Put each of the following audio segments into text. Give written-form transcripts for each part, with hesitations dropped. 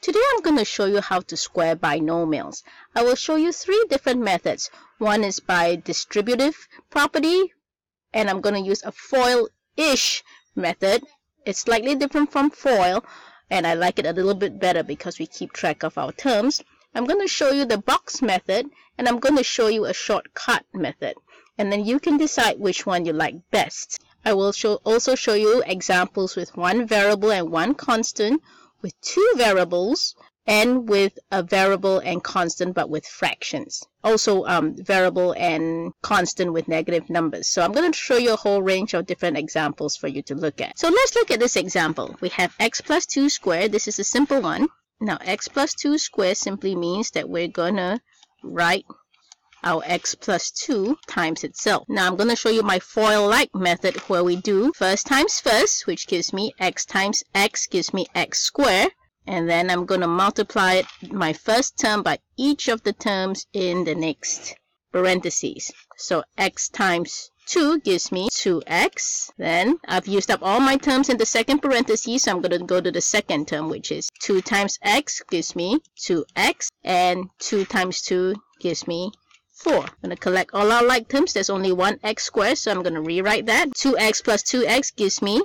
Today I'm going to show you how to square binomials. I will show you 3 different methods. One is by distributive property, and I'm going to use a FOIL-ish method. It's slightly different from FOIL, and I like it a little bit better because we keep track of our terms. I'm going to show you the box method, and I'm going to show you a shortcut method. And then you can decide which one you like best. I will also show you examples with 1 variable and 1 constant, with 2 variables, and with a variable and constant but with fractions. Also variable and constant with negative numbers. So I'm going to show you a whole range of different examples for you to look at. So let's look at this example. We have x plus 2 squared. This is a simple one. Now x plus 2 squared simply means that we're going to write our x plus 2 times itself. Now I'm going to show you my FOIL-like method where we do first times first, which gives me x times x gives me x squared. And then I'm going to multiply my first term by each of the terms in the next parentheses. So x times 2 gives me 2x. Then I've used up all my terms in the second parenthesis, so I'm going to go to the second term, which is 2 times x gives me 2x, and 2 times 2 gives me 4. I'm going to collect all our like terms. There's only one x squared, so I'm going to rewrite that. 2x plus 2x gives me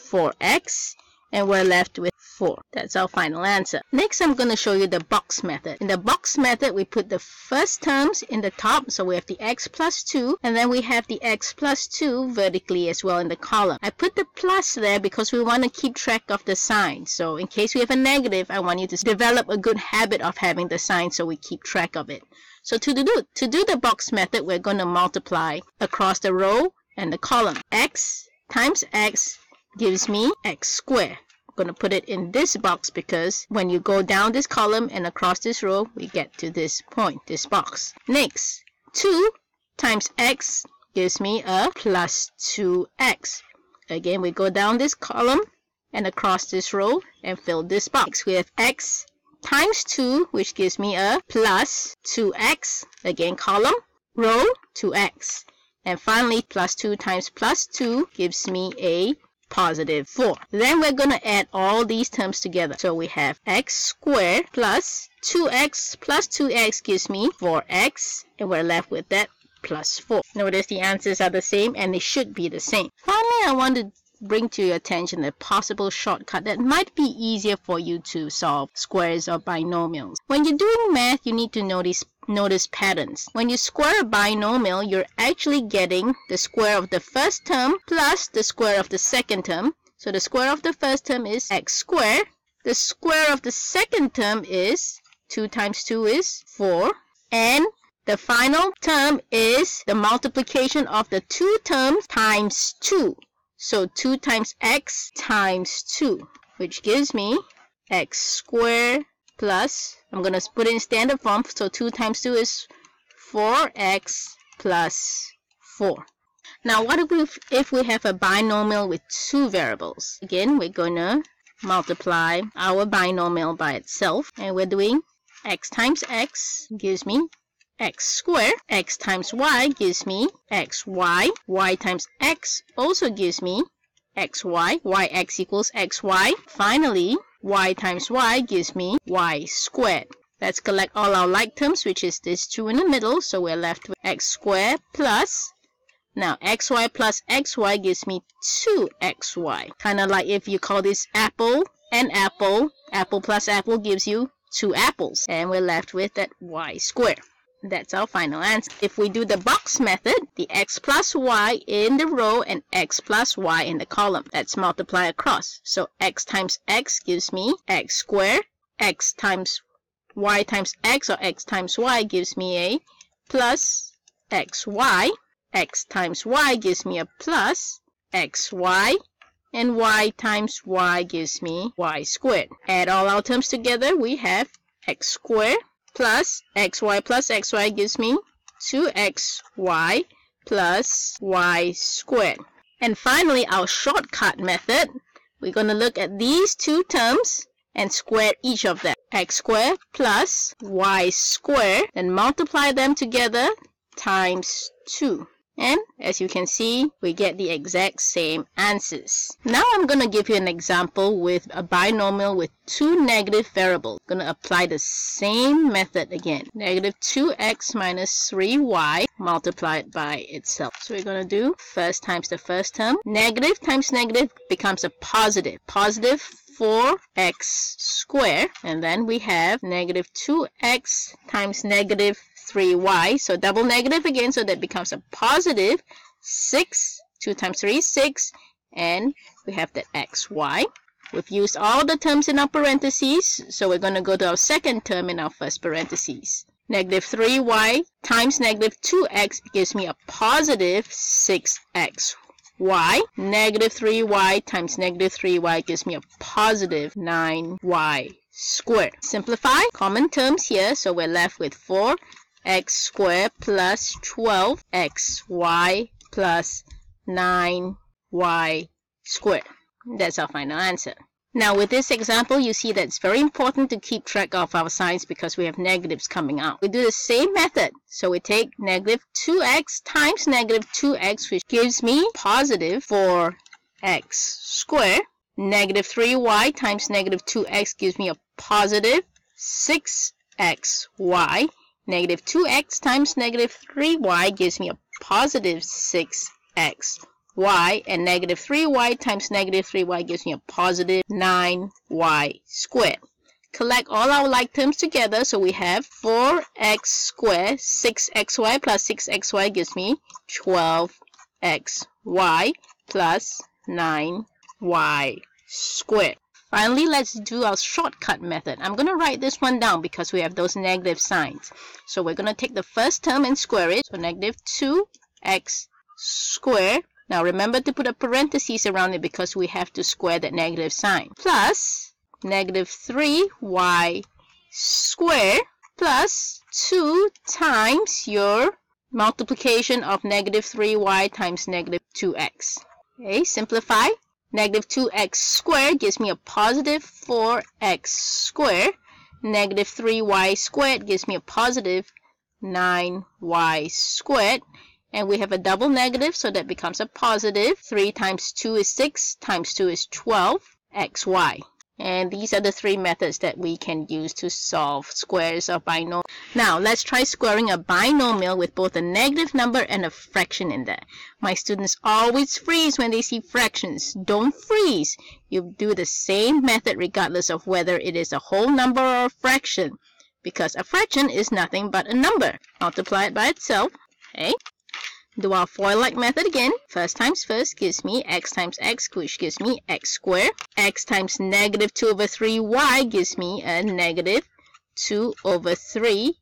4x, and we're left with 4. That's our final answer. Next, I'm going to show you the box method. In the box method, we put the first terms in the top, so we have the x plus 2, and then we have the x plus 2 vertically as well in the column. I put the plus there because we want to keep track of the sign. So in case we have a negative, I want you to develop a good habit of having the sign so we keep track of it. So to do the box method, we're going to multiply across the row and the column. X times x gives me x squared. I'm going to put it in this box because when you go down this column and across this row, we get to this point, this box. Next, 2 times x gives me a plus 2x. Again, we go down this column and across this row and fill this box. We have x times 2, which gives me a plus 2x. Again, column, row, 2x. And finally, plus 2 times plus 2 gives me a positive 4. Then we're going to add all these terms together. So we have x squared plus 2x plus 2x gives me 4x, and we're left with that plus 4. Notice the answers are the same, and they should be the same. Finally, I want to bring to your attention a possible shortcut that might be easier for you to solve squares or binomials. When you're doing math, you need to notice patterns. When you square a binomial, you're actually getting the square of the first term plus the square of the second term. So the square of the first term is x squared. The square of the second term is 2 times 2 is 4. And the final term is the multiplication of the 2 terms times 2. So 2 times x times 2, which gives me x squared plus, I'm going to put it in standard form, so 2 times 2 is 4x plus 4. Now, what if we have a binomial with 2 variables? Again, we're going to multiply our binomial by itself, and we're doing x times x gives me x squared. X times y gives me xy. Y times x also gives me xy. Yx equals xy. Finally, y times y gives me y squared. Let's collect all our like terms, which is this 2 in the middle. So we're left with x squared plus, now xy plus xy gives me 2xy. Kind of like if you call this apple and apple. Apple plus apple gives you 2 apples. And we're left with that y squared. That's our final answer. If we do the box method, the x plus y in the row and x plus y in the column. Let's multiply across. So x times x gives me x squared. X times y times x, or x times y, gives me a plus xy. X times y gives me a plus xy. And y times y gives me y squared. Add all our terms together, we have x squared plus xy gives me 2xy plus y squared. And finally, our shortcut method, we're going to look at these 2 terms and square each of them. X squared plus y squared, then multiply them together times 2. And as you can see, we get the exact same answers. Now I'm going to give you an example with a binomial with two negative variables. I'm going to apply the same method again. Negative 2x minus 3y multiplied by itself. So we're going to do first times the first term. Negative times negative becomes a positive. Positive 4x squared. And then we have negative 2x times negative 3y, so double negative again, so that becomes a positive 6. 2 times 3 is 6, and we have that xy. We've used all the terms in our parentheses, so we're going to go to our second term in our first parentheses. Negative 3y times negative 2x gives me a positive 6xy. Negative 3y times negative 3y gives me a positive 9y squared. Simplify, common terms here, so we're left with 4x squared plus 12xy plus 9y squared. That's our final answer. Now with this example, you see that it's very important to keep track of our signs because we have negatives coming out. We do the same method. So we take negative 2x times negative 2x, which gives me positive 4x squared. Negative 3y times negative 2x gives me a positive 6xy. Negative 2x times negative 3y gives me a positive 6xy, and negative 3y times negative 3y gives me a positive 9y squared. Collect all our like terms together, so we have 4x squared, 6xy plus 6xy gives me 12xy plus 9y squared. Finally, let's do our shortcut method. I'm going to write this one down because we have those negative signs. So we're going to take the first term and square it. So negative 2x squared. Now remember to put a parenthesis around it because we have to square that negative sign. Plus negative 3y squared plus 2 times your multiplication of negative 3y times negative 2x. Okay, simplify. Negative 2x squared gives me a positive 4x squared. Negative 3y squared gives me a positive 9y squared. And we have a double negative, so that becomes a positive. 3 times 2 is 6, times 2 is 12xy. And these are the three methods that we can use to solve squares of binomial. Now, let's try squaring a binomial with both a negative number and a fraction in there. My students always freeze when they see fractions. Don't freeze. You do the same method regardless of whether it is a whole number or a fraction, because a fraction is nothing but a number. Multiply it by itself. Okay. Do our FOIL-like method again. First times first gives me x times x, which gives me x squared. X times negative 2 over 3y gives me a negative 2 over 3xy.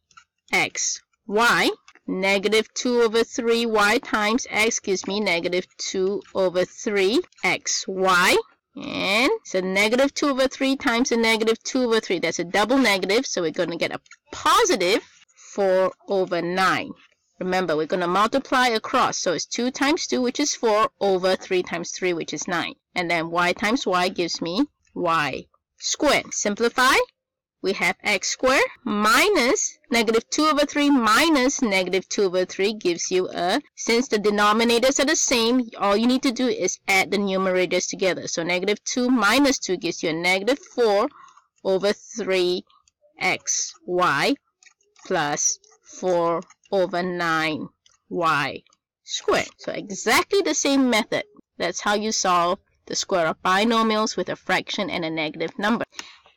Negative 2 over 3y times x gives me negative 2 over 3xy. And so negative 2 over 3 times a negative 2 over 3. That's a double negative, so we're going to get a positive 4 over 9. Remember, we're going to multiply across. So it's 2 times 2, which is 4, over 3 times 3, which is 9. And then y times y gives me y squared. Simplify. We have x squared minus negative 2 over 3 minus negative 2 over 3 gives you a, since the denominators are the same, all you need to do is add the numerators together. So negative 2 minus 2 gives you a negative 4 over 3xy plus 4 over 9y squared. So exactly the same method. That's how you solve the square of binomials with a fraction and a negative number.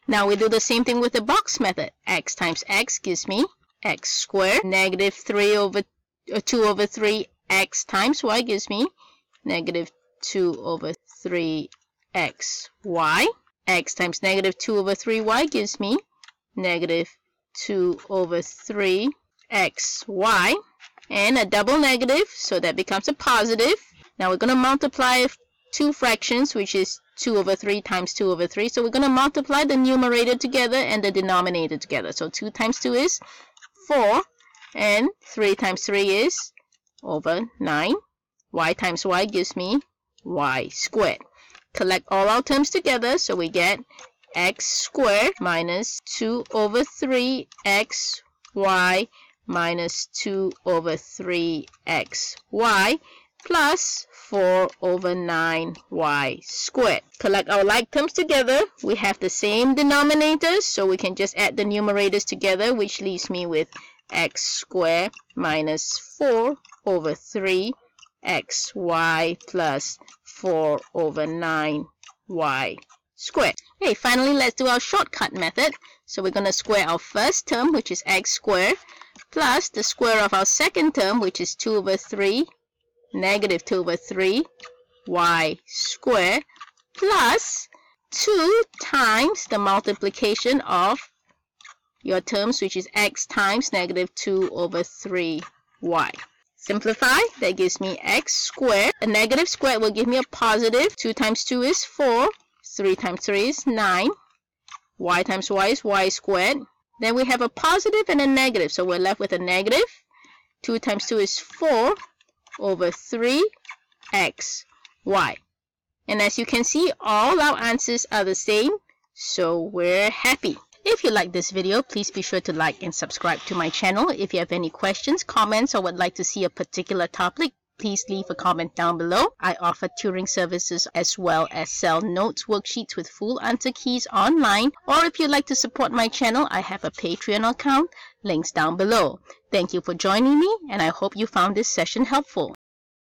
Now we do the same thing with the box method. X times x gives me x squared. Negative 2 over 3 x times y gives me negative 2 over 3 xy. X times negative 2 over 3y gives me negative 2 over 3 xy, and a double negative, so that becomes a positive. Now we're going to multiply two fractions, which is 2 over 3 times 2 over 3. So we're going to multiply the numerator together and the denominator together. So 2 times 2 is 4, and 3 times 3 is over 9. Y times y gives me y squared. Collect all our terms together, so we get x squared minus 2 over 3 xy minus 2 over 3xy plus 4 over 9y squared. Collect our like terms together. We have the same denominators, so we can just add the numerators together, which leaves me with x squared minus 4 over 3xy plus 4 over 9y squared. Okay, finally, let's do our shortcut method. So we're going to square our first term, which is x squared, plus the square of our second term, which is 2 over 3, negative 2 over 3, y squared, plus 2 times the multiplication of your terms, which is x times negative 2 over 3y. Simplify, that gives me x squared. A negative squared will give me a positive. 2 times 2 is 4. 3 times 3 is 9. Y times y is y squared. Then we have a positive and a negative, so we're left with a negative. 2 times 2 is 4 over 3xy. And as you can see, all our answers are the same, so we're happy. If you like this video, please be sure to like and subscribe to my channel. If you have any questions, comments, or would like to see a particular topic, please leave a comment down below. I offer tutoring services as well as sell notes, worksheets with full answer keys online. Or if you'd like to support my channel, I have a Patreon account. Links down below. Thank you for joining me, and I hope you found this session helpful.